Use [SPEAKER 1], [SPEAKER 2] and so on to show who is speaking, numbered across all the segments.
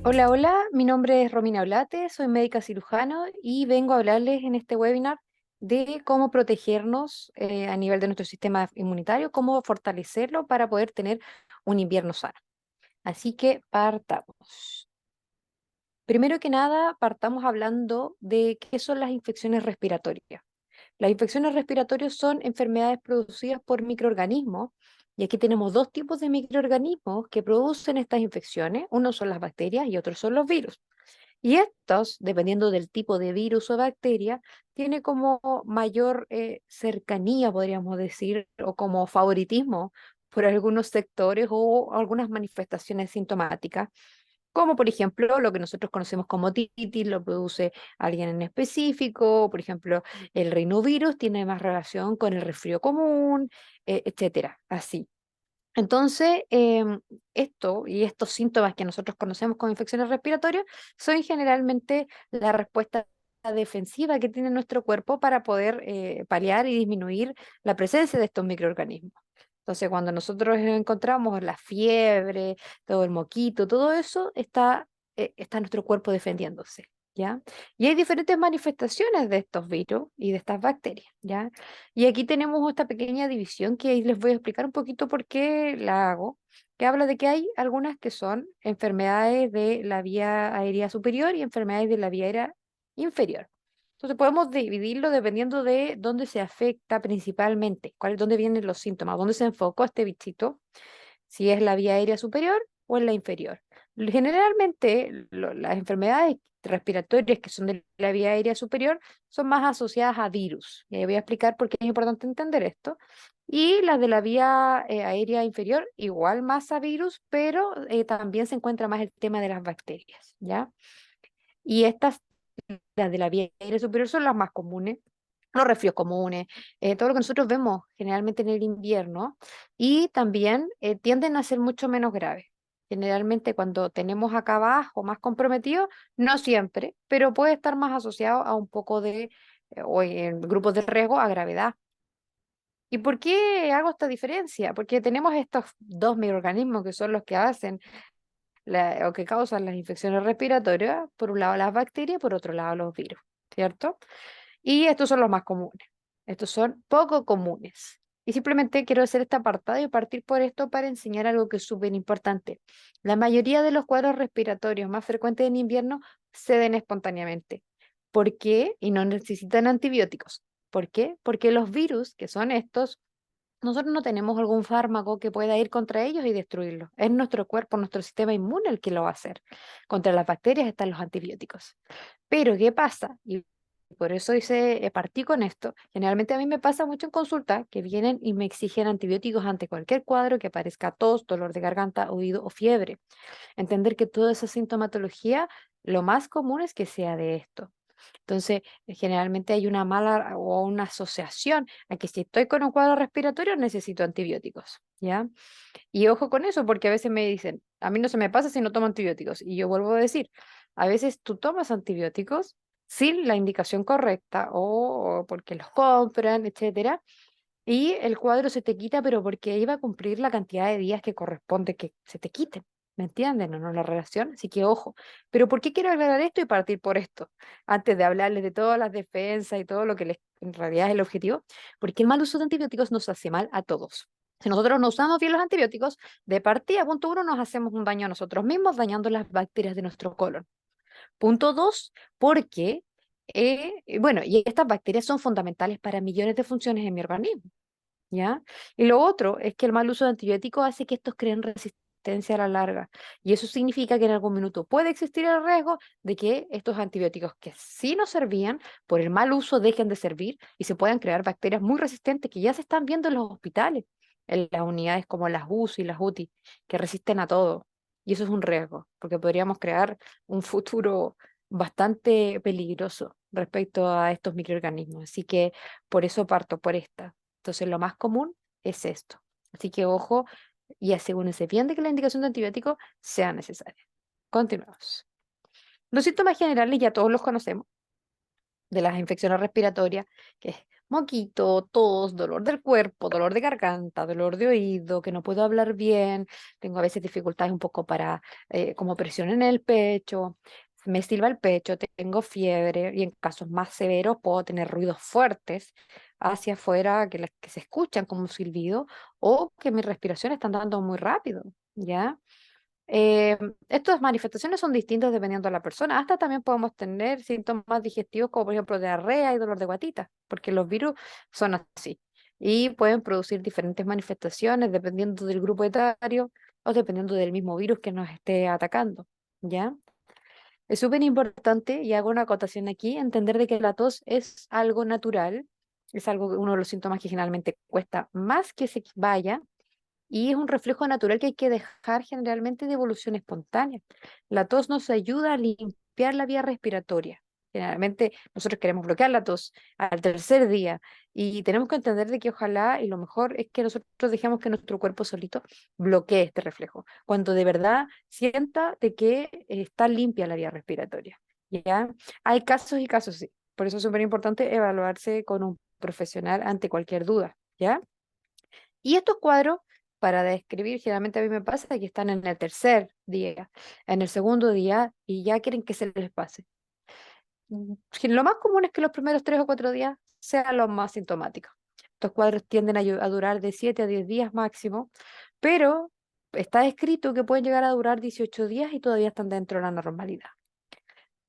[SPEAKER 1] Hola, hola, mi nombre es Romina Olate, soy médica cirujano y vengo a hablarles en este webinar de cómo protegernos a nivel de nuestro sistema inmunitario, cómo fortalecerlo para poder tener un invierno sano. Así que partamos. Primero que nada, partamos hablando de qué son las infecciones respiratorias. Las infecciones respiratorias son enfermedades producidas por microorganismos, y aquí tenemos dos tipos de microorganismos que producen estas infecciones. Uno son las bacterias y otros son los virus. Y estos, dependiendo del tipo de virus o bacteria, tiene como mayor cercanía, podríamos decir, o como favoritismo por algunos sectores o algunas manifestaciones sintomáticas, como por ejemplo lo que nosotros conocemos como otitis, lo produce alguien en específico. Por ejemplo, el rinovirus tiene más relación con el resfrío común, etcétera, así. Entonces, esto y estos síntomas que nosotros conocemos como infecciones respiratorias son generalmente la respuesta defensiva que tiene nuestro cuerpo para poder paliar y disminuir la presencia de estos microorganismos. Entonces, cuando nosotros encontramos la fiebre, todo el moquito, todo eso está nuestro cuerpo defendiéndose, ¿ya? Y hay diferentes manifestaciones de estos virus y de estas bacterias, ¿ya? Y aquí tenemos esta pequeña división que ahí les voy a explicar un poquito por qué la hago, que habla de que hay algunas que son enfermedades de la vía aérea superior y enfermedades de la vía aérea inferior. Entonces podemos dividirlo dependiendo de dónde se afecta principalmente, dónde vienen los síntomas, dónde se enfocó este bichito, si es la vía aérea superior o en la inferior. Generalmente las enfermedades respiratorias que son de la vía aérea superior son más asociadas a virus. Y ahí voy a explicar por qué es importante entender esto. Y las de la vía aérea inferior, igual más a virus, pero también se encuentra más el tema de las bacterias, ¿ya? Y estas, las de la vía aérea superior, son las más comunes, los resfríos comunes, todo lo que nosotros vemos generalmente en el invierno, y también tienden a ser mucho menos graves. Generalmente cuando tenemos acá abajo más comprometido, no siempre, pero puede estar más asociado a un poco de, o en grupos de riesgo, a gravedad. ¿Y por qué hago esta diferencia? Porque tenemos estos dos microorganismos que son los que hacen o que causan las infecciones respiratorias, por un lado las bacterias, por otro lado los virus, ¿cierto? Y estos son los más comunes. Estos son poco comunes. Y simplemente quiero hacer esta apartado y partir por esto para enseñar algo que es súper importante. La mayoría de los cuadros respiratorios más frecuentes en invierno se den espontáneamente. ¿Por qué? Y no necesitan antibióticos. ¿Por qué? Porque los virus, que son estos, nosotros no tenemos algún fármaco que pueda ir contra ellos y destruirlos. Es nuestro cuerpo, nuestro sistema inmune el que lo va a hacer. Contra las bacterias están los antibióticos. Pero, ¿qué pasa? Y por eso hice, partí con esto. Generalmente a mí me pasa mucho en consulta que vienen y me exigen antibióticos ante cualquier cuadro que aparezca tos, dolor de garganta, oído o fiebre. Entender que toda esa sintomatología, lo más común es que sea de esto. Entonces, generalmente hay una mala o una asociación a que si estoy con un cuadro respiratorio necesito antibióticos, ¿ya? Y ojo con eso, porque a veces me dicen, a mí no se me pasa si no tomo antibióticos. Y yo vuelvo a decir, a veces tú tomas antibióticos sin la indicación correcta o porque los compran, etcétera, y el cuadro se te quita, pero porque iba a cumplir la cantidad de días que corresponde que se te quiten. ¿Me entienden o no la relación? Así que ojo. Pero ¿por qué quiero aclarar esto y partir por esto? Antes de hablarles de todas las defensas y todo lo que en realidad es el objetivo, porque el mal uso de antibióticos nos hace mal a todos. Si nosotros no usamos bien los antibióticos, de partida, punto uno, nos hacemos un daño a nosotros mismos, dañando las bacterias de nuestro colon. Punto dos, porque, bueno, y estas bacterias son fundamentales para millones de funciones en mi organismo. ¿Ya? Y lo otro es que el mal uso de antibióticos hace que estos creen resistencia a la larga. Y eso significa que en algún minuto puede existir el riesgo de que estos antibióticos que sí nos servían, por el mal uso dejen de servir y se puedan crear bacterias muy resistentes que ya se están viendo en los hospitales, en las unidades como las UCI y las UTI, que resisten a todo. Y eso es un riesgo, porque podríamos crear un futuro bastante peligroso respecto a estos microorganismos. Así que por eso parto por esta. Entonces, lo más común es esto. Así que ojo y asegúrense bien de que la indicación de antibiótico sea necesaria. Continuamos. Los síntomas generales ya todos los conocemos, de las infecciones respiratorias, que es moquito, tos, dolor del cuerpo, dolor de garganta, dolor de oído, que no puedo hablar bien, tengo a veces dificultades un poco para, como presión en el pecho, me silba el pecho, tengo fiebre y en casos más severos puedo tener ruidos fuertes hacia afuera que se escuchan como un silbido o que mi respiración está andando muy rápido, ¿ya? Eh, Estas manifestaciones son distintas dependiendo de la persona. Hasta también podemos tener síntomas digestivos como por ejemplo diarrea y dolor de guatita, porque los virus son así y pueden producir diferentes manifestaciones dependiendo del grupo etario o dependiendo del mismo virus que nos esté atacando, ¿ya? Es súper importante, y hago una acotación aquí, entender de que la tos es algo natural, es algo, uno de los síntomas que generalmente cuesta más que se vaya y es un reflejo natural que hay que dejar generalmente de evolución espontánea. La tos nos ayuda a limpiar la vía respiratoria. Generalmente nosotros queremos bloquear la tos al tercer día y tenemos que entender de que ojalá y lo mejor es que nosotros dejemos que nuestro cuerpo solito bloquee este reflejo, cuando de verdad sienta de que está limpia la vía respiratoria. ¿Ya? Hay casos y casos, sí. Por eso es súper importante evaluarse con un profesional ante cualquier duda. ¿Ya? Y estos cuadros, para describir, generalmente a mí me pasa que están en el tercer día, en el segundo día, y ya quieren que se les pase. Lo más común es que los primeros 3 o 4 días sean los más sintomáticos. Estos cuadros tienden a durar de 7 a 10 días máximo, pero está escrito que pueden llegar a durar 18 días y todavía están dentro de la normalidad.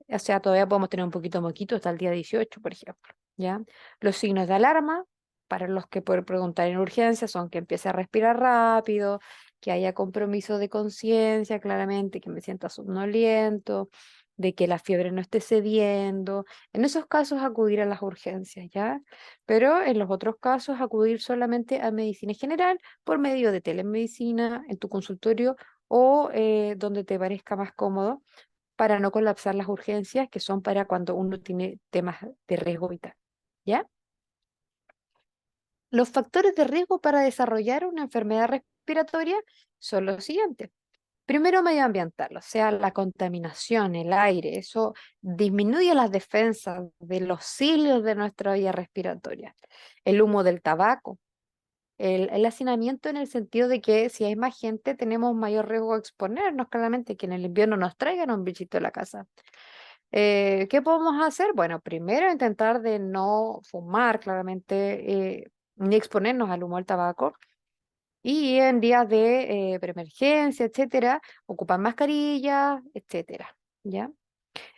[SPEAKER 1] O sea, todavía podemos tener un poquito moquito hasta el día 18, por ejemplo, ¿ya? Los signos de alarma, para los que pueden preguntar en urgencia, son que empiece a respirar rápido, que haya compromiso de conciencia, claramente, que me sienta somnoliento, de que la fiebre no esté cediendo. En esos casos acudir a las urgencias, ¿ya? Pero en los otros casos acudir solamente a medicina general por medio de telemedicina en tu consultorio o donde te parezca más cómodo para no colapsar las urgencias, que son para cuando uno tiene temas de riesgo vital. ¿Ya? Los factores de riesgo para desarrollar una enfermedad respiratoria son los siguientes. Primero, medioambiental, o sea, la contaminación, el aire, eso disminuye las defensas de los cilios de nuestra vía respiratoria. El humo del tabaco, el hacinamiento en el sentido de que si hay más gente tenemos mayor riesgo de exponernos, claramente, que en el invierno nos traigan un bichito a la casa. ¿Qué podemos hacer? Bueno, primero intentar de no fumar, claramente, ni exponernos al humo del tabaco. Y en días de preemergencia, etcétera, ocupar mascarillas, etcétera. ¿Ya?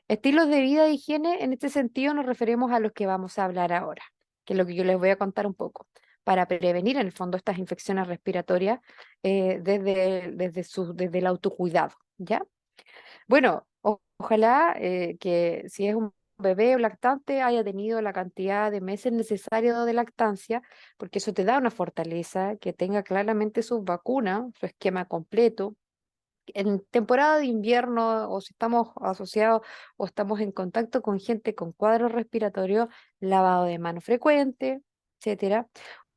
[SPEAKER 1] Estilos de vida e higiene, en este sentido nos referimos a los que vamos a hablar ahora, que es lo que yo les voy a contar un poco, para prevenir en el fondo estas infecciones respiratorias desde el autocuidado. ¿Ya? Bueno, ojalá que si es un bebé o lactante haya tenido la cantidad de meses necesarios de lactancia, porque eso te da una fortaleza, que tenga claramente sus vacunas, su esquema completo. En temporada de invierno o si estamos asociados o estamos en contacto con gente con cuadros respiratorios, lavado de mano frecuente, etcétera.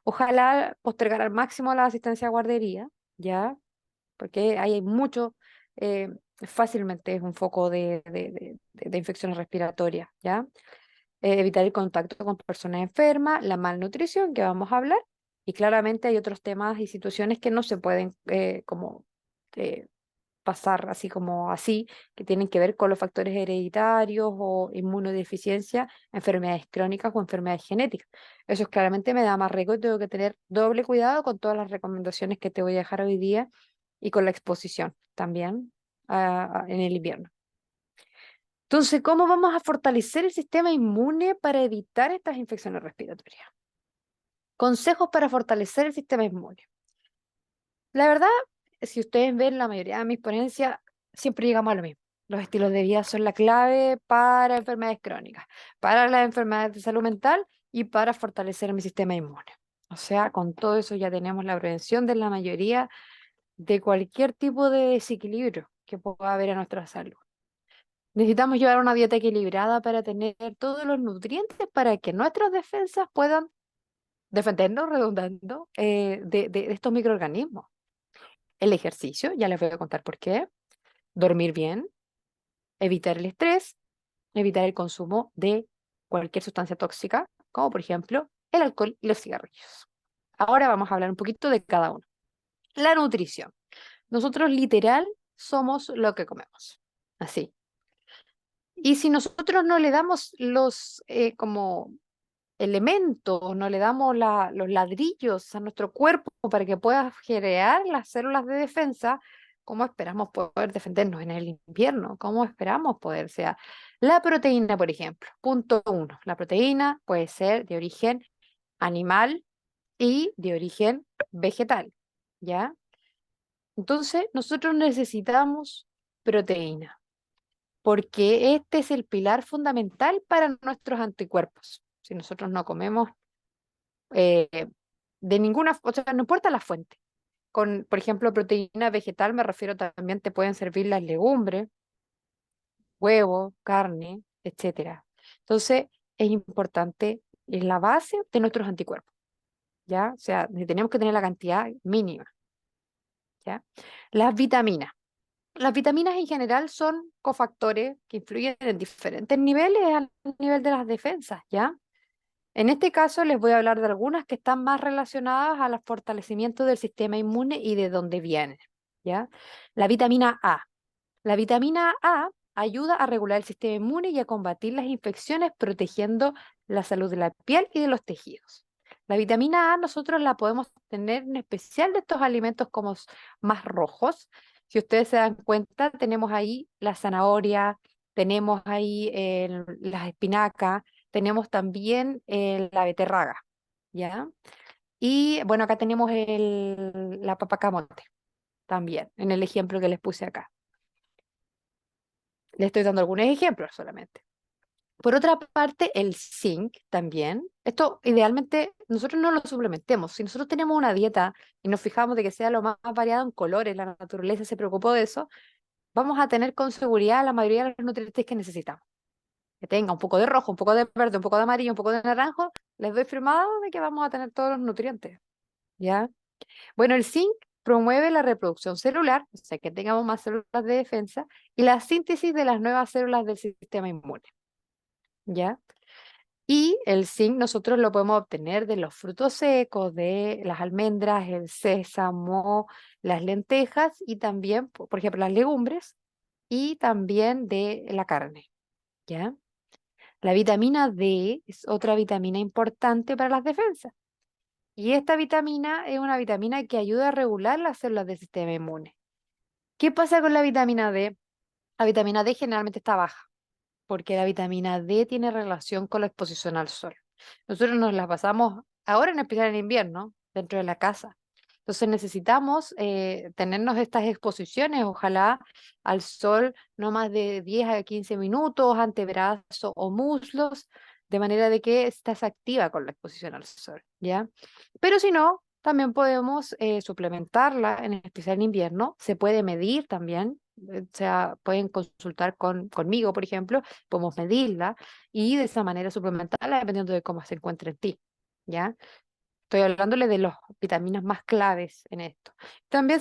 [SPEAKER 1] Ojalá postergar al máximo la asistencia a guardería, ¿ya? Porque ahí hay mucho, eh, fácilmente es un foco de infecciones respiratorias, ¿ya? Evitar el contacto con personas enfermas, la malnutrición que vamos a hablar, y claramente hay otros temas y situaciones que no se pueden como eh, pasar así como así, que tienen que ver con los factores hereditarios o inmunodeficiencia, enfermedades crónicas o enfermedades genéticas. Eso claramente me da más riesgo y tengo que tener doble cuidado con todas las recomendaciones que te voy a dejar hoy día y con la exposición también en el invierno. Entonces, ¿cómo vamos a fortalecer el sistema inmune para evitar estas infecciones respiratorias? Consejos para fortalecer el sistema inmune. La verdad, si ustedes ven la mayoría de mis ponencias, siempre llegamos a lo mismo. Los estilos de vida son la clave para enfermedades crónicas, para las enfermedades de salud mental y para fortalecer mi sistema inmune. O sea, con todo eso ya tenemos la prevención de la mayoría de cualquier tipo de desequilibrio que pueda haber en nuestra salud. Necesitamos llevar una dieta equilibrada para tener todos los nutrientes para que nuestras defensas puedan defendernos, redundando, de estos microorganismos. El ejercicio, ya les voy a contar por qué. Dormir bien, evitar el estrés, evitar el consumo de cualquier sustancia tóxica, como por ejemplo el alcohol y los cigarrillos. Ahora vamos a hablar un poquito de cada uno. La nutrición. Nosotros literal somos lo que comemos. Así. Y si nosotros no le damos los como elementos, no le damos los ladrillos a nuestro cuerpo para que pueda generar las células de defensa, ¿cómo esperamos poder defendernos en el invierno? ¿Cómo esperamos poder? O sea, la proteína, por ejemplo, punto uno, la proteína puede ser de origen animal y de origen vegetal, ¿ya? Entonces, nosotros necesitamos proteína, porque este es el pilar fundamental para nuestros anticuerpos. Si nosotros no comemos eh, de ninguna, o sea, no importa la fuente. Con, por ejemplo, proteína vegetal me refiero también, te pueden servir las legumbres, huevo, carne, etcétera. Entonces, es importante, es la base de nuestros anticuerpos, ¿ya? O sea, tenemos que tener la cantidad mínima, ¿ya? Las vitaminas. Las vitaminas en general son cofactores que influyen en diferentes niveles al nivel de las defensas, ¿ya? En este caso les voy a hablar de algunas que están más relacionadas al fortalecimiento del sistema inmune y de dónde vienen, ¿ya? La vitamina A. La vitamina A ayuda a regular el sistema inmune y a combatir las infecciones, protegiendo la salud de la piel y de los tejidos. La vitamina A nosotros la podemos tener en especial de estos alimentos como más rojos. Si ustedes se dan cuenta, tenemos ahí la zanahoria, tenemos ahí las espinacas, tenemos también la beterraga, ¿ya? Y bueno, acá tenemos la papa camote también, en el ejemplo que les puse acá. Le estoy dando algunos ejemplos solamente. Por otra parte, el zinc también. Esto idealmente nosotros no lo suplementemos. Si nosotros tenemos una dieta y nos fijamos de que sea lo más variado en colores, la naturaleza se preocupó de eso, vamos a tener con seguridad la mayoría de los nutrientes que necesitamos. Que tenga un poco de rojo, un poco de verde, un poco de amarillo, un poco de naranjo, les doy firmado de que vamos a tener todos los nutrientes. ¿Ya? Bueno, el zinc promueve la reproducción celular, o sea, que tengamos más células de defensa, y la síntesis de las nuevas células del sistema inmune. ¿Ya? Y el zinc nosotros lo podemos obtener de los frutos secos, de las almendras, el sésamo, las lentejas y también, por ejemplo, las legumbres y también de la carne. ¿Ya? La vitamina D es otra vitamina importante para las defensas. Y esta vitamina es una vitamina que ayuda a regular las células del sistema inmune. ¿Qué pasa con la vitamina D? La vitamina D generalmente está baja, porque la vitamina D tiene relación con la exposición al sol. Nosotros nos la pasamos, ahora en especial en invierno, dentro de la casa. Entonces necesitamos tenernos estas exposiciones, ojalá al sol no más de 10 a 15 minutos, antebrazo o muslos, de manera de que estás activa con la exposición al sol, ¿ya? Pero si no, también podemos suplementarla, en especial en invierno, se puede medir también, o sea, pueden consultar conmigo, por ejemplo, podemos medirla y de esa manera suplementarla dependiendo de cómo se encuentre en ti, ¿ya? Estoy hablándole de las vitaminas más claves en esto. También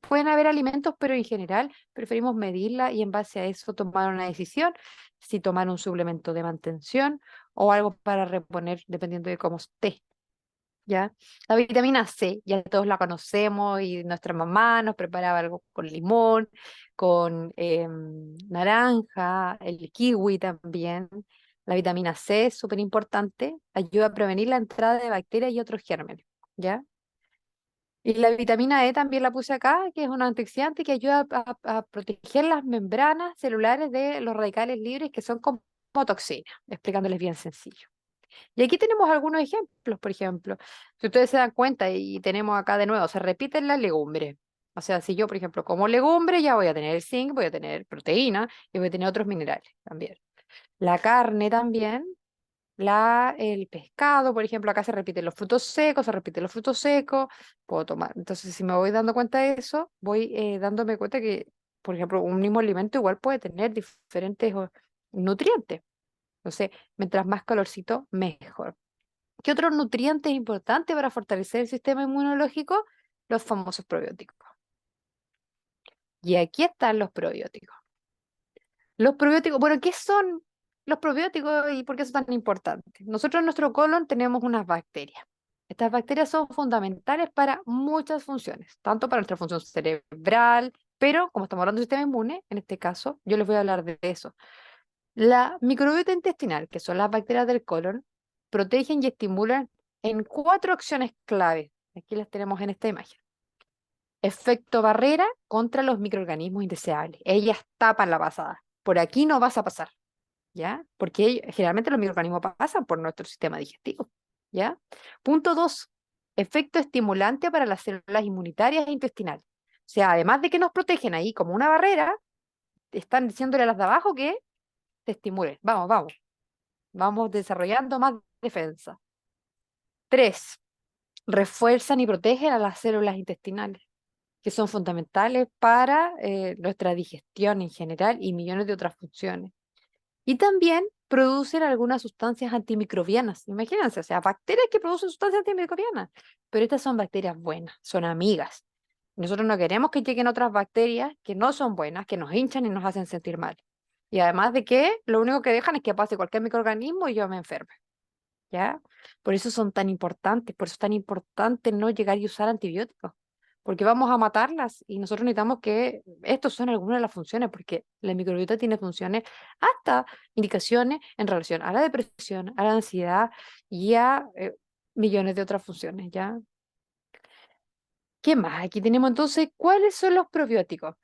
[SPEAKER 1] pueden haber alimentos, pero en general preferimos medirla y en base a eso tomar una decisión, si tomar un suplemento de mantención o algo para reponer dependiendo de cómo esté. ¿Ya? La vitamina C, ya todos la conocemos y nuestra mamá nos preparaba algo con limón, con naranja, el kiwi también. La vitamina C es súper importante, ayuda a prevenir la entrada de bacterias y otros gérmenes, ¿ya? Y la vitamina E también la puse acá, que es un antioxidante que ayuda a proteger las membranas celulares de los radicales libres que son como toxinas, explicándoles bien sencillo. Y aquí tenemos algunos ejemplos, por ejemplo. Si ustedes se dan cuenta y tenemos acá de nuevo, se repiten las legumbres. O sea, si yo, por ejemplo, como legumbre, ya voy a tener el zinc, voy a tener proteína y voy a tener otros minerales también. La carne también, el pescado, por ejemplo, acá se repiten los frutos secos, se repiten los frutos secos, puedo tomar. Entonces, si me voy dando cuenta de eso, voy dándome cuenta que, por ejemplo, un mismo alimento igual puede tener diferentes nutrientes. Entonces, mientras más calorcito, mejor. ¿Qué otros nutrientes importantes para fortalecer el sistema inmunológico? Los famosos probióticos. Y aquí están los probióticos. Los probióticos, bueno, ¿qué son? Los probióticos y por qué son tan importantes. Nosotros en nuestro colon tenemos unas bacterias. Estas bacterias son fundamentales para muchas funciones, tanto para nuestra función cerebral, pero como estamos hablando del sistema inmune, en este caso, yo les voy a hablar de eso. La microbiota intestinal, que son las bacterias del colon, protegen y estimulan en 4 acciones clave. Aquí las tenemos en esta imagen. Efecto barrera contra los microorganismos indeseables. Ellas tapan la pasada. Por aquí no vas a pasar. ¿Ya? Porque generalmente los microorganismos pasan por nuestro sistema digestivo, ¿ya? Punto 2, efecto estimulante para las células inmunitarias e intestinales. O sea, además de que nos protegen ahí como una barrera, están diciéndole a las de abajo que te estimulen. Vamos, vamos, vamos desarrollando más defensa. 3, refuerzan y protegen a las células intestinales, que son fundamentales para nuestra digestión en general y millones de otras funciones. Y también producen algunas sustancias antimicrobianas. Imagínense, o sea, bacterias que producen sustancias antimicrobianas. Pero estas son bacterias buenas, son amigas. Nosotros no queremos que lleguen otras bacterias que no son buenas, que nos hinchan y nos hacen sentir mal. Y además de que lo único que dejan es que pase cualquier microorganismo y yo me enferme. ¿Ya? Por eso son tan importantes, por eso es tan importante no llegar y usar antibióticos, porque vamos a matarlas y nosotros necesitamos que estos son algunas de las funciones, porque la microbiota tiene funciones, hasta indicaciones en relación a la depresión, a la ansiedad y a millones de otras funciones, ¿ya? ¿Qué más? Aquí tenemos entonces, ¿cuáles son los probióticos?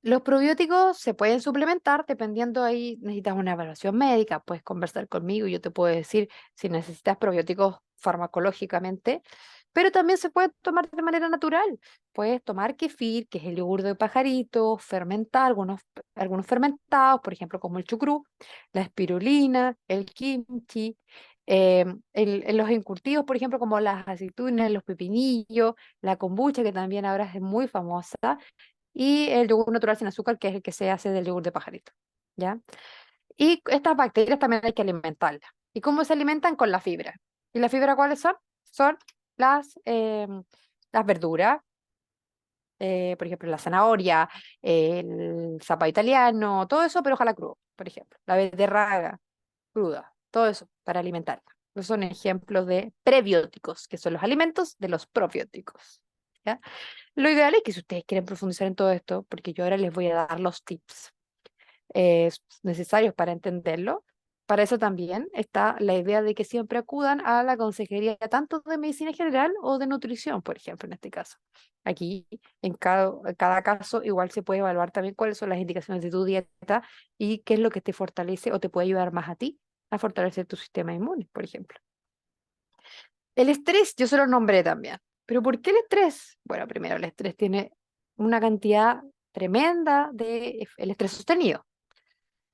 [SPEAKER 1] Los probióticos se pueden suplementar dependiendo ahí, necesitas una evaluación médica, puedes conversar conmigo y yo te puedo decir si necesitas probióticos farmacológicamente, pero también se puede tomar de manera natural. Puedes tomar kefir, que es el yogur de pajarito, fermentar algunos fermentados, por ejemplo, como el chucrú, la espirulina, el kimchi, en los encurtidos, por ejemplo, como las aceitunas, los pepinillos, la kombucha, que también ahora es muy famosa y el yogur natural sin azúcar, que es el que se hace del yogur de pajarito, ¿ya? Y estas bacterias también hay que alimentarlas. ¿Y cómo se alimentan? Con la fibra. ¿Y la fibra cuáles son? Son las verduras, por ejemplo, la zanahoria, el zapallo italiano, todo eso, pero ojalá crudo, por ejemplo. La beterraga cruda, todo eso para alimentarla. Esos son ejemplos de prebióticos, que son los alimentos de los probióticos, ¿ya? Lo ideal es que si ustedes quieren profundizar en todo esto, porque yo ahora les voy a dar los tips necesarios para entenderlo, para eso también está la idea de que siempre acudan a la consejería tanto de medicina general o de nutrición, por ejemplo, en este caso. Aquí, en cada caso, igual se puede evaluar también cuáles son las indicaciones de tu dieta y qué es lo que te fortalece o te puede ayudar más a ti a fortalecer tu sistema inmune, por ejemplo. El estrés, yo se lo nombré también. ¿Pero por qué el estrés? Bueno, primero, el estrés tiene una cantidad tremenda de el estrés sostenido.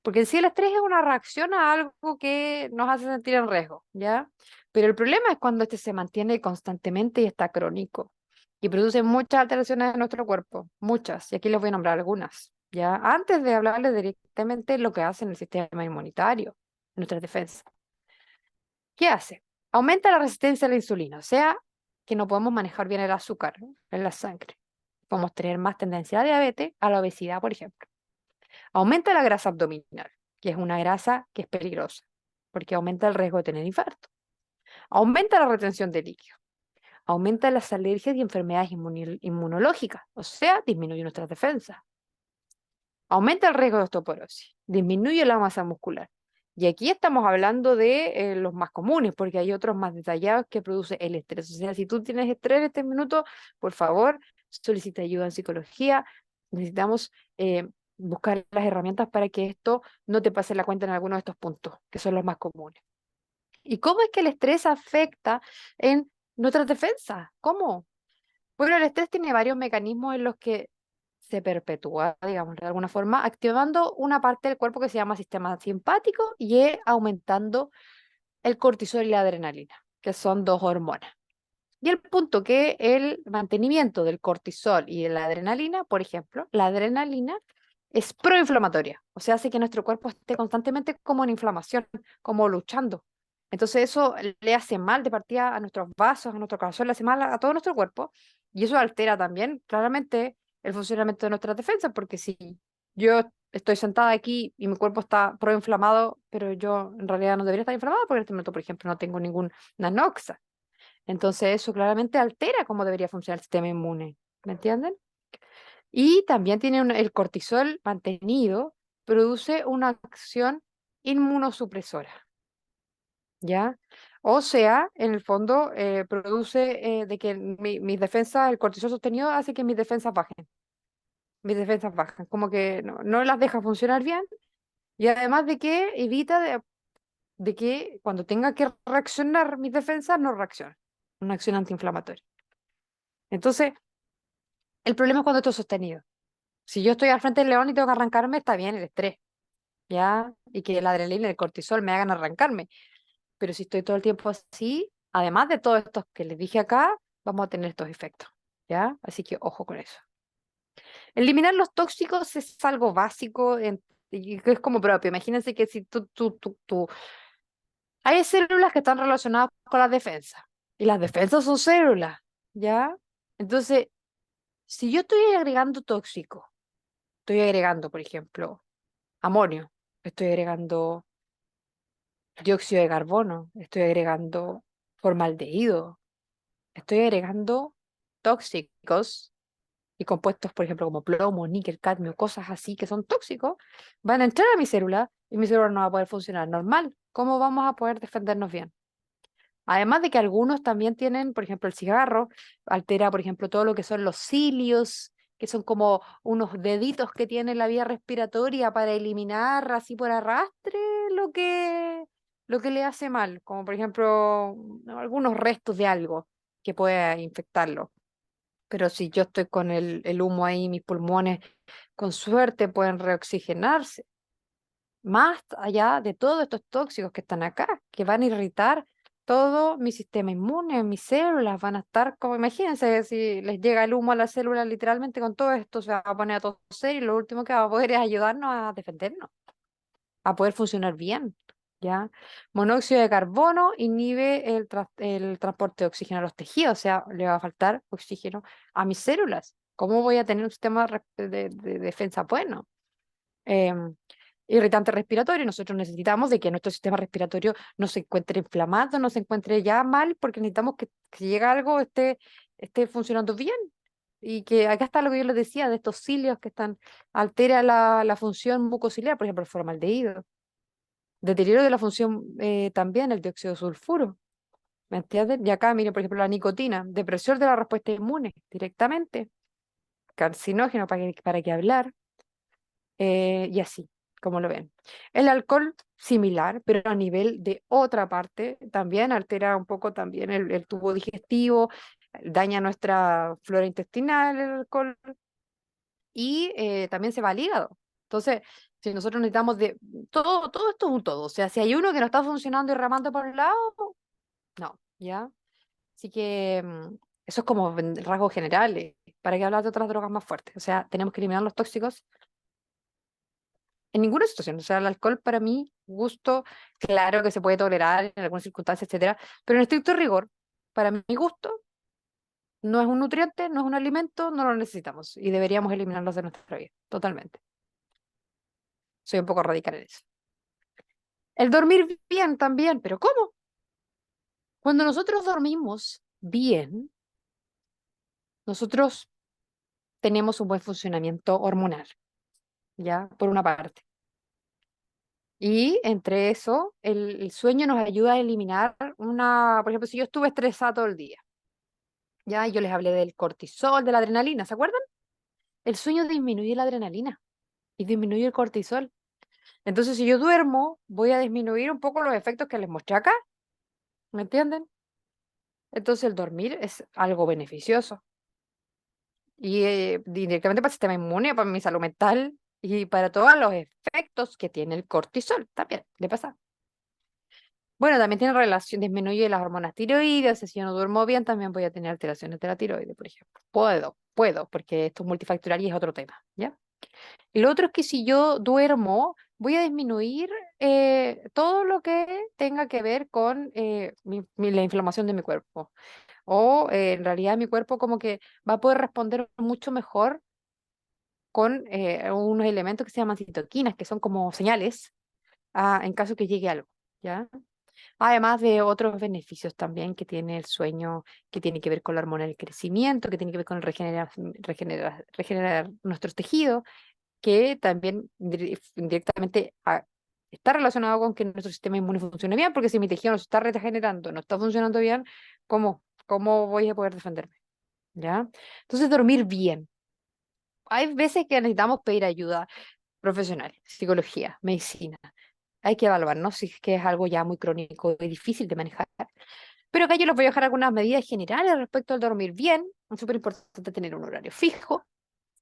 [SPEAKER 1] Porque en sí el estrés es una reacción a algo que nos hace sentir en riesgo, ¿ya? Pero el problema es cuando este se mantiene constantemente y está crónico y produce muchas alteraciones en nuestro cuerpo, muchas, y aquí les voy a nombrar algunas, ¿ya? Antes de hablarles directamente lo que hace en el sistema inmunitario, en nuestra defensa. ¿Qué hace? Aumenta la resistencia a la insulina, o sea, que no podemos manejar bien el azúcar, ¿no?, en la sangre. Podemos tener más tendencia a diabetes, a la obesidad, por ejemplo. Aumenta la grasa abdominal, que es una grasa que es peligrosa, porque aumenta el riesgo de tener infarto. Aumenta la retención de líquido. Aumenta las alergias y enfermedades inmunológicas, o sea, disminuye nuestras defensas. Aumenta el riesgo de osteoporosis, disminuye la masa muscular. Y aquí estamos hablando de los más comunes, porque hay otros más detallados que produce el estrés. O sea, si tú tienes estrés en este minuto, por favor, solicita ayuda en psicología. Necesitamos buscar las herramientas para que esto no te pase la cuenta en alguno de estos puntos, que son los más comunes. ¿Y cómo es que el estrés afecta en nuestras defensas? ¿Cómo? Bueno, el estrés tiene varios mecanismos en los que se perpetúa, digamos, de alguna forma, activando una parte del cuerpo que se llama sistema simpático y aumentando el cortisol y la adrenalina, que son dos hormonas. Y el punto que el mantenimiento del cortisol y de la adrenalina, por ejemplo, la adrenalina es proinflamatoria, o sea, hace que nuestro cuerpo esté constantemente como en inflamación, como luchando. Entonces eso le hace mal de partida a nuestros vasos, a nuestro corazón, le hace mal a todo nuestro cuerpo y eso altera también claramente el funcionamiento de nuestras defensas, porque si yo estoy sentada aquí y mi cuerpo está proinflamado, pero yo en realidad no debería estar inflamado porque en este momento, por ejemplo, no tengo ninguna noxa. Entonces eso claramente altera cómo debería funcionar el sistema inmune. ¿Me entienden? Y también tiene el cortisol mantenido, produce una acción inmunosupresora, ¿ya? O sea, en el fondo produce de que mis defensas, el cortisol sostenido hace que mis defensas bajen. Mis defensas bajan, como que no las deja funcionar bien y además de que evita de que cuando tenga que reaccionar mis defensas no reaccionen. Una acción antiinflamatoria. Entonces, el problema es cuando esto es sostenido. Si yo estoy al frente del león y tengo que arrancarme, está bien el estrés, ¿ya? Y que la adrenalina y el cortisol me hagan arrancarme. Pero si estoy todo el tiempo así, además de todos estos que les dije acá, vamos a tener estos efectos, ¿ya? Así que ojo con eso. Eliminar los tóxicos es algo básico y que es como propio. Imagínense que si hay células que están relacionadas con las defensas y las defensas son células, ¿ya? Entonces, si yo estoy agregando tóxicos, estoy agregando, por ejemplo, amonio, estoy agregando dióxido de carbono, estoy agregando formaldehído, estoy agregando tóxicos y compuestos, por ejemplo, como plomo, níquel, cadmio, cosas así que son tóxicos, van a entrar a mi célula y mi célula no va a poder funcionar normal. ¿Cómo vamos a poder defendernos bien? Además de que algunos también tienen, por ejemplo, el cigarro, altera, por ejemplo, todo lo que son los cilios, que son como unos deditos que tiene la vía respiratoria para eliminar así por arrastre lo que le hace mal, como por ejemplo algunos restos de algo que pueda infectarlo. Pero si yo estoy con el humo ahí, mis pulmones con suerte pueden reoxigenarse más allá de todos estos tóxicos que están acá, que van a irritar todo mi sistema inmune, mis células van a estar como, imagínense, si les llega el humo a las células literalmente con todo esto, se va a poner a toser y lo último que va a poder es ayudarnos a defendernos, a poder funcionar bien, ¿ya? Monóxido de carbono inhibe el transporte de oxígeno a los tejidos, o sea, le va a faltar oxígeno a mis células. ¿Cómo voy a tener un sistema de defensa bueno? em, Irritante respiratorio. Nosotros necesitamos de que nuestro sistema respiratorio no se encuentre inflamado, no se encuentre ya mal, porque necesitamos que si llega algo esté funcionando bien. Y que acá está lo que yo les decía de estos cilios que están, altera la función mucociliar, por ejemplo, el formaldehído. Deterioro de la función también el dióxido de sulfuro. ¿Me entienden? Y acá, miren, por ejemplo, la nicotina, depresión de la respuesta inmune directamente, carcinógeno, para qué hablar y así, como lo ven. El alcohol similar, pero a nivel de otra parte, también altera un poco también el tubo digestivo, daña nuestra flora intestinal el alcohol y también se va al hígado. Entonces, si nosotros necesitamos de todo esto es un todo, o sea, si hay uno que no está funcionando y remando por un lado, no, ¿ya? Así que eso es como rasgos generales. ¿Para qué hablar de otras drogas más fuertes? O sea, tenemos que eliminar los tóxicos en ninguna situación. O sea, el alcohol para mí, gusto, claro que se puede tolerar en algunas circunstancias, etcétera, pero en estricto rigor, para mi gusto, no es un nutriente, no es un alimento, no lo necesitamos y deberíamos eliminarlos de nuestra vida, totalmente. Soy un poco radical en eso. El dormir bien también, pero ¿cómo? Cuando nosotros dormimos bien, nosotros tenemos un buen funcionamiento hormonal, ¿ya? Por una parte. Y entre eso, el sueño nos ayuda a eliminar por ejemplo, si yo estuve estresada todo el día, ya, y yo les hablé del cortisol, de la adrenalina, ¿se acuerdan? El sueño disminuye la adrenalina y disminuye el cortisol. Entonces, si yo duermo, voy a disminuir un poco los efectos que les mostré acá, ¿me entienden? Entonces, el dormir es algo beneficioso y directamente para el sistema inmune, para mi salud mental y para todos los efectos que tiene el cortisol, también, le pasa. Bueno, también tiene relación, disminuye las hormonas tiroides, si yo no duermo bien, también voy a tener alteraciones de la tiroides, por ejemplo. Puedo, porque esto es multifactorial y es otro tema, ¿ya? Y lo otro es que si yo duermo, voy a disminuir todo lo que tenga que ver con la inflamación de mi cuerpo. O en realidad mi cuerpo como que va a poder responder mucho mejor con unos elementos que se llaman citoquinas, que son como señales en caso que llegue algo, ¿ya? Además de otros beneficios también que tiene el sueño, que tiene que ver con la hormona del crecimiento, que tiene que ver con el regenerar nuestros tejidos, que también indirectamente está relacionado con que nuestro sistema inmune funcione bien, porque si mi tejido no se está regenerando, no está funcionando bien, ¿cómo voy a poder defenderme? ¿Ya? Entonces, dormir bien. Hay veces que necesitamos pedir ayuda profesional, psicología, medicina. Hay que evaluarnos si es que es algo ya muy crónico y difícil de manejar. Pero acá yo les voy a dejar algunas medidas generales respecto al dormir bien. Es súper importante tener un horario fijo,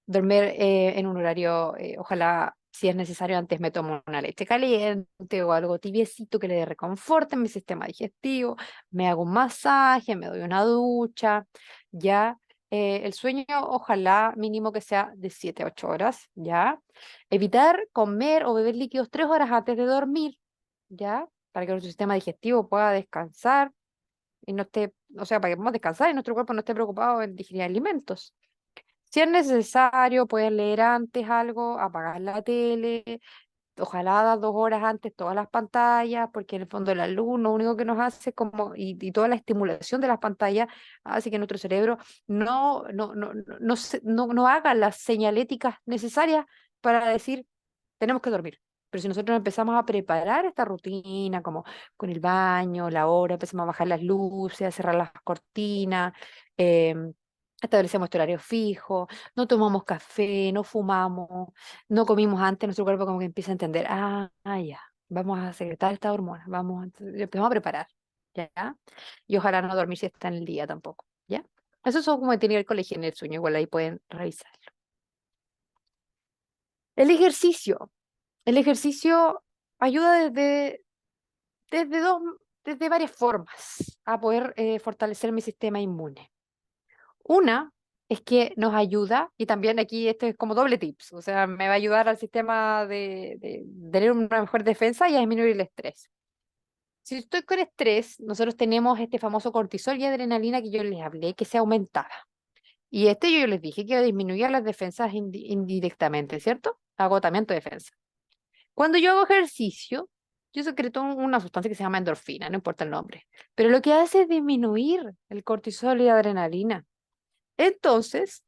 [SPEAKER 1] dormir en un horario, ojalá, si es necesario, antes me tomo una leche caliente o algo tibiecito que le dé reconforte en mi sistema digestivo, me hago un masaje, me doy una ducha, ya. El sueño, ojalá, mínimo que sea de 7 a 8 horas, ¿ya? Evitar comer o beber líquidos 3 horas antes de dormir, ¿ya? Para que nuestro sistema digestivo pueda descansar y no esté, o sea, para que podamos descansar y nuestro cuerpo no esté preocupado en digerir alimentos. Si es necesario, puedes leer antes algo, apagar la tele, ojalá das 2 horas antes todas las pantallas, porque en el fondo la luz lo único que nos hace es como, y toda la estimulación de las pantallas hace que nuestro cerebro no haga las señaléticas necesarias para decir, tenemos que dormir. Pero si nosotros empezamos a preparar esta rutina, como con el baño, la hora, empezamos a bajar las luces, a cerrar las cortinas, em, establecemos este horario fijo, no tomamos café, no fumamos, no comimos antes, nuestro cuerpo como que empieza a entender, ya, vamos a secretar esta hormona, empezamos a preparar, ¿ya? Y ojalá no dormir si está en el día tampoco, ¿ya? Eso son como tiene que ver con la higiene del sueño, igual ahí pueden revisar. El ejercicio. El ejercicio ayuda desde, dos, desde varias formas a poder fortalecer mi sistema inmune. Una es que nos ayuda, y también aquí esto es como doble tips, o sea, me va a ayudar al sistema de tener una mejor defensa y a disminuir el estrés. Si estoy con estrés, nosotros tenemos este famoso cortisol y adrenalina que yo les hablé, que se aumentaba. Y este yo les dije que disminuía las defensas indirectamente, ¿cierto? Agotamiento de defensa. Cuando yo hago ejercicio, yo secreto una sustancia que se llama endorfina, no importa el nombre, pero lo que hace es disminuir el cortisol y la adrenalina. Entonces,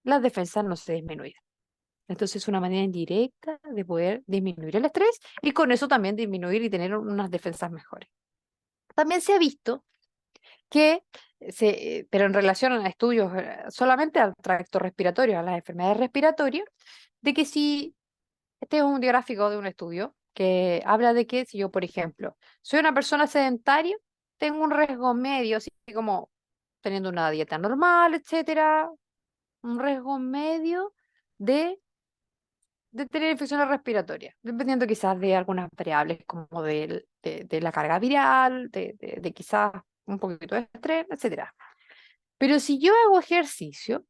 [SPEAKER 1] las defensas no se disminuyen. Entonces, es una manera indirecta de poder disminuir el estrés y con eso también disminuir y tener unas defensas mejores. También se ha visto que, pero en relación a estudios solamente al tracto respiratorio, a las enfermedades respiratorias, de que si este es un gráfico de un estudio que habla de que si yo, por ejemplo, soy una persona sedentaria, tengo un riesgo medio, así como teniendo una dieta normal, etcétera, un riesgo medio de, de tener infecciones respiratorias, dependiendo quizás de algunas variables como de la carga viral, de quizás un poquito de estrés, etcétera. Pero si yo hago ejercicio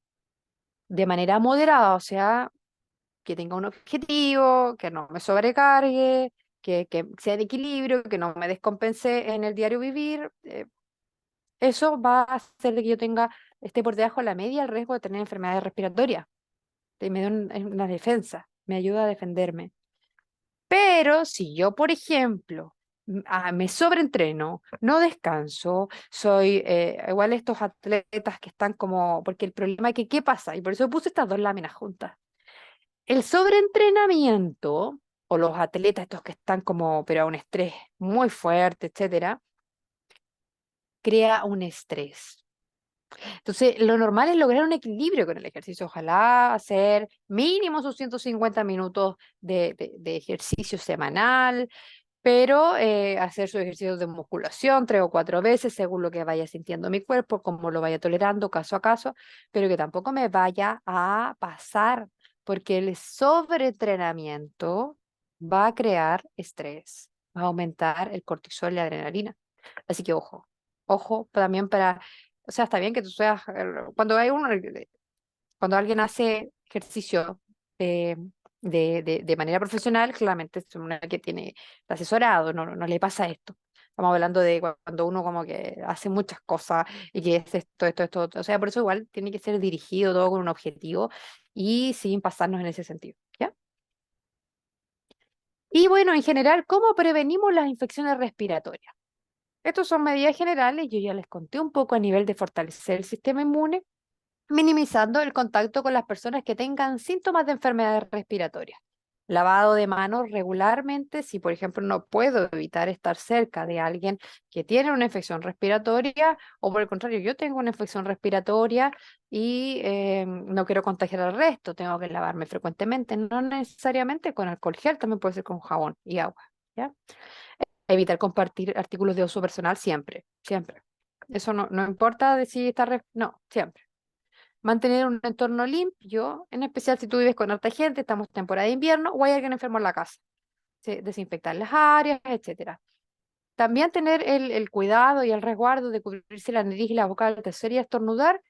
[SPEAKER 1] de manera moderada, o sea, que tenga un objetivo, que no me sobrecargue, que sea de equilibrio, que no me descompense en el diario vivir. Eso va a hacer de que yo esté por debajo de la media el riesgo de tener enfermedades respiratorias. Me da una defensa, me ayuda a defenderme. Pero si yo, por ejemplo, me sobreentreno, no descanso, soy igual estos atletas que están como, porque el problema es que, ¿qué pasa? Y por eso puse estas dos láminas juntas. El sobreentrenamiento, o los atletas estos que están como, pero a un estrés muy fuerte, etcétera, crea un estrés. Entonces, lo normal es lograr un equilibrio con el ejercicio. Ojalá hacer mínimo sus 150 minutos de ejercicio semanal, pero hacer sus ejercicios de musculación 3 o 4 veces según lo que vaya sintiendo mi cuerpo, como lo vaya tolerando caso a caso, pero que tampoco me vaya a pasar, porque el sobreentrenamiento va a crear estrés, va a aumentar el cortisol y la adrenalina. Así que ojo también o sea, está bien que tú seas, cuando alguien hace ejercicio eh, de manera profesional, claramente es una que tiene está asesorado, no le pasa esto. Estamos hablando de cuando uno como que hace muchas cosas y que es esto. O sea, por eso igual tiene que ser dirigido todo con un objetivo y sin pasarnos en ese sentido. ¿Ya? Y bueno, en general, ¿cómo prevenimos las infecciones respiratorias? Estas son medidas generales, yo ya les conté un poco a nivel de fortalecer el sistema inmune, minimizando el contacto con las personas que tengan síntomas de enfermedades respiratorias. Lavado de manos regularmente, si por ejemplo no puedo evitar estar cerca de alguien que tiene una infección respiratoria, o por el contrario, yo tengo una infección respiratoria y no quiero contagiar al resto, tengo que lavarme frecuentemente, no necesariamente con alcohol gel, también puede ser con jabón y agua. ¿Ya? Evitar compartir artículos de uso personal siempre, siempre. Eso no importa de si está, no, siempre. Mantener un entorno limpio, en especial si tú vives con harta gente, estamos en temporada de invierno o hay alguien enfermo en la casa. Sí, desinfectar las áreas, etcétera. También tener el cuidado y el resguardo de cubrirse la nariz y la boca al toser y estornudar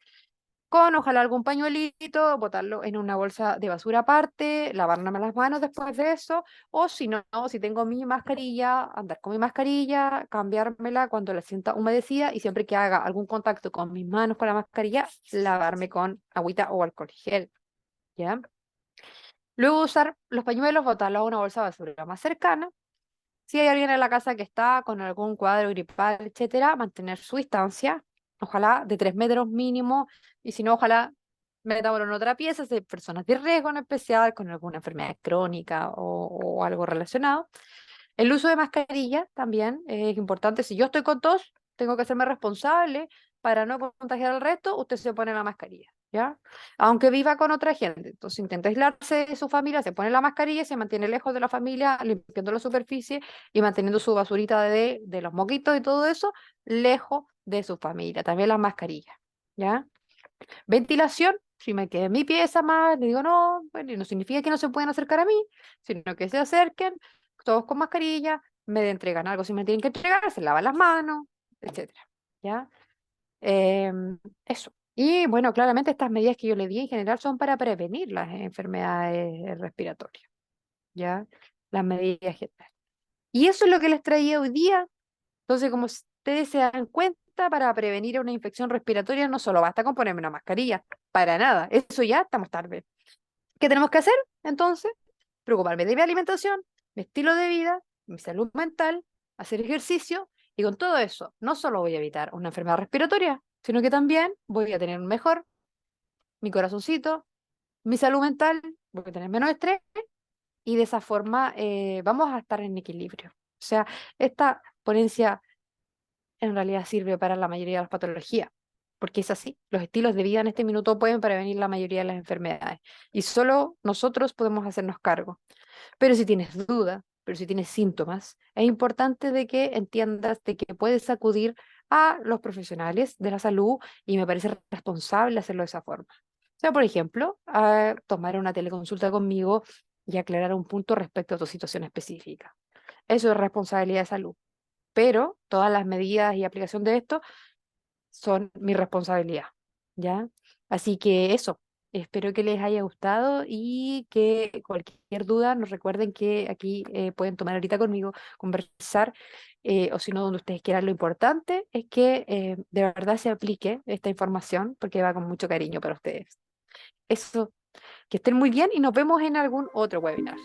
[SPEAKER 1] con ojalá algún pañuelito, botarlo en una bolsa de basura aparte, lavarme las manos después de eso, o si no, si tengo mi mascarilla, andar con mi mascarilla, cambiármela cuando la sienta humedecida y siempre que haga algún contacto con mis manos con la mascarilla, lavarme con agüita o alcohol gel, ¿ya? Luego usar los pañuelos, botarlos a una bolsa de basura más cercana. Si hay alguien en la casa que está con algún cuadro gripal, etcétera, mantener su distancia, ojalá de 3 metros mínimo, y si no, ojalá metámoslo en otra pieza, si hay personas de riesgo en especial, con alguna enfermedad crónica o algo relacionado. El uso de mascarilla también es importante. Si yo estoy con tos, tengo que hacerme responsable para no contagiar al resto, usted se pone la mascarilla, ¿ya? Aunque viva con otra gente. Entonces intenta aislarse de su familia, se pone la mascarilla y se mantiene lejos de la familia, limpiando la superficie y manteniendo su basurita de los moquitos y todo eso lejos de su familia. También las mascarillas, ¿ya? Ventilación, si me quedé en mi pieza más, le digo no, bueno, y no significa que no se puedan acercar a mí, sino que se acerquen, todos con mascarilla, me entregan algo si me tienen que entregar, se lavan las manos, etcétera, ¿ya? Eso. Y bueno, claramente estas medidas que yo le di en general son para prevenir las enfermedades respiratorias, ¿ya? Las medidas generales. Y eso es lo que les traía hoy día. Entonces, como ustedes se dan cuenta, para prevenir una infección respiratoria no solo basta con ponerme una mascarilla, para nada, eso ya estamos tarde. ¿Qué tenemos que hacer? Entonces, preocuparme de mi alimentación, mi estilo de vida, mi salud mental, hacer ejercicio, y con todo eso no solo voy a evitar una enfermedad respiratoria, sino que también voy a tener mejor mi corazoncito, mi salud mental, voy a tener menos estrés y de esa forma vamos a estar en equilibrio. O sea, esta ponencia en realidad sirve para la mayoría de las patologías, porque es así. Los estilos de vida en este minuto pueden prevenir la mayoría de las enfermedades y solo nosotros podemos hacernos cargo. Pero si tienes duda, pero si tienes síntomas, es importante de que entiendas de que puedes acudir a los profesionales de la salud y me parece responsable hacerlo de esa forma. O sea, por ejemplo, tomar una teleconsulta conmigo y aclarar un punto respecto a tu situación específica. Eso es responsabilidad de salud, pero todas las medidas y aplicación de esto son mi responsabilidad, ¿ya? Así que eso, espero que les haya gustado y que cualquier duda nos recuerden que aquí pueden tomar ahorita conmigo, conversar, o si no, donde ustedes quieran. Lo importante es que de verdad se aplique esta información porque va con mucho cariño para ustedes. Eso, que estén muy bien y nos vemos en algún otro webinar.